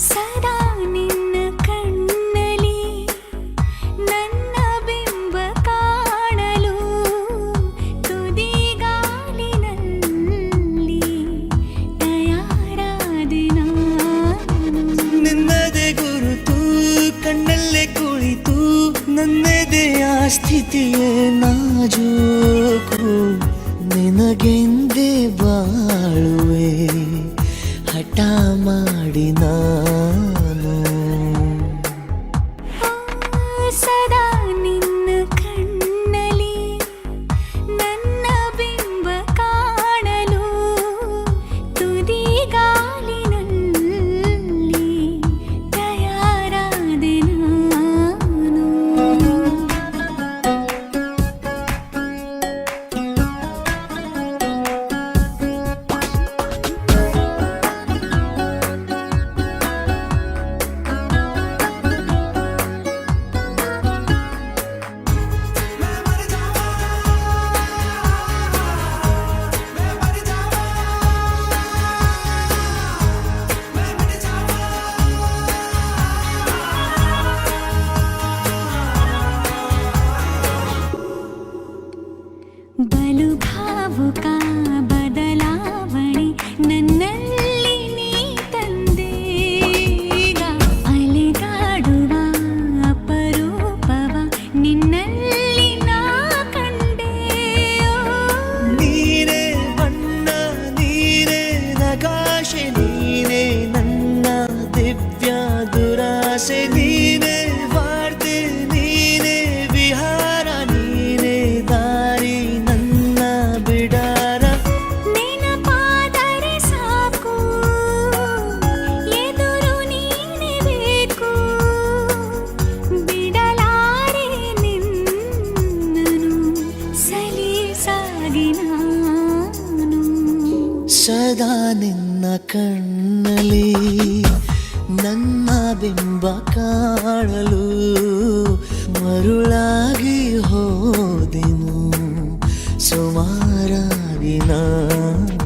ಸದಾ ನಿನ್ನ ಕಣ್ಣಲಿ ನನ್ನ ಬಿಂಬ ಕಾಣಲು ತುದಿಗಾಲಿನಲ್ಲಿ ತಯಾರಾದೆ ನಾನು. ನಿನ್ನದೇ ಗುರುತು ಕಣ್ಣಲ್ಲೇ ಕುಳಿತು ನನ್ನದೆಯ ಸ್ಥಿತಿಯೇ ನಾಜೂಕು ನಿನಗೆಂದೇ ಬಾಳುವೆ ಹಠ ಮಾಡಿ ನಾನು. ಸದಾ ನಿನ್ನ ಕಣ್ಣಲಿ ನನ್ನ ಬಿಂಬ ಕಾಣಲು ತುದಿಗಾಲಿನಲ್ಲಿ ತಯಾರಾದೆ ನಾನು. ಬಲು ಭಾವುಕ ಬದಲಾವಣೆ ನನ್ನಲ್ಲಿ ನೀ ತಂದೀಗ. ಅಲೆದಾಡುವ ಅಪರೂಪವ ನಿನ್ನಲ್ಲಿ ನಾ ಕಂಡೆ. ನೀನೇ ಬಣ್ಣ ನೀನೇ ನಗಾಶೆ ನೀನೇ ನನ್ನ ದಿವ್ಯ ದುರಾಸೆ ನೀನೇ ವಾರ್ತೆ ನೀನೇ ವಿಹಾರ ನೀನೇ ದಾರಿ ನನ್ನ ಬಿಡಾರ. ನೆನಪಾದರೆ ಸಾಕು ಎದುರು ನೀನೇ ಬೇಕು. ಬಿಡಲಾರೆ ನಿನ್ನನು ಸಲೀಸಾಗಿ ನಾನು. ಸದಾ ನಿನ್ನ ಕಣ್ಣಲ್ಲಿ ನನ್ನ ಬಿಂಬ ಕಾಣಲು ಮರುಳಾಗಿ ಹೋದೆನು ಸುಮಾರಾಗಿ ನಾನು.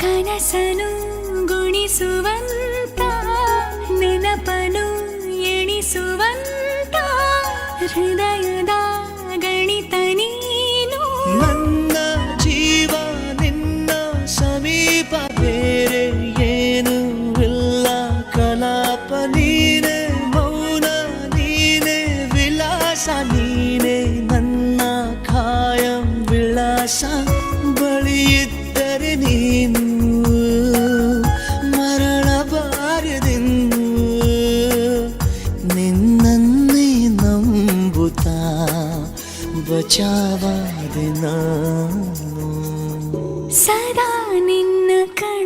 ಕನಸನು ಗುಣಿಸುವಂತ ನೆನಪನು ಎಣಿಸುವಂತ ಹೃದಯದ ಗಣಿತ ನೀನು. ನನ್ನ ಜೀವ ನಿನ್ನ ಸಮೀಪ ಬೇರೆ ಏನೂ ಇಲ್ಲ ಕಲಾಪ ನೀನೇ ಮೌನ ನೀನೇ ವಿಲಾಸ ನೀನೇ ನನ್ನ ಖಾಯಂ ವಿಳಾಸ. ಬಳಿಯಿದ್ದರೆ ನೀನು ಮರಳಬಾರದೆಂದು ನಿನ್ನನ್ನೇ ನಂಬುತ್ತಾ ಬಚಾವಾದೆ ನಾನು. ಸದಾ ನಿನ್ನ ಕಣ್ಣಲ್ಲಿ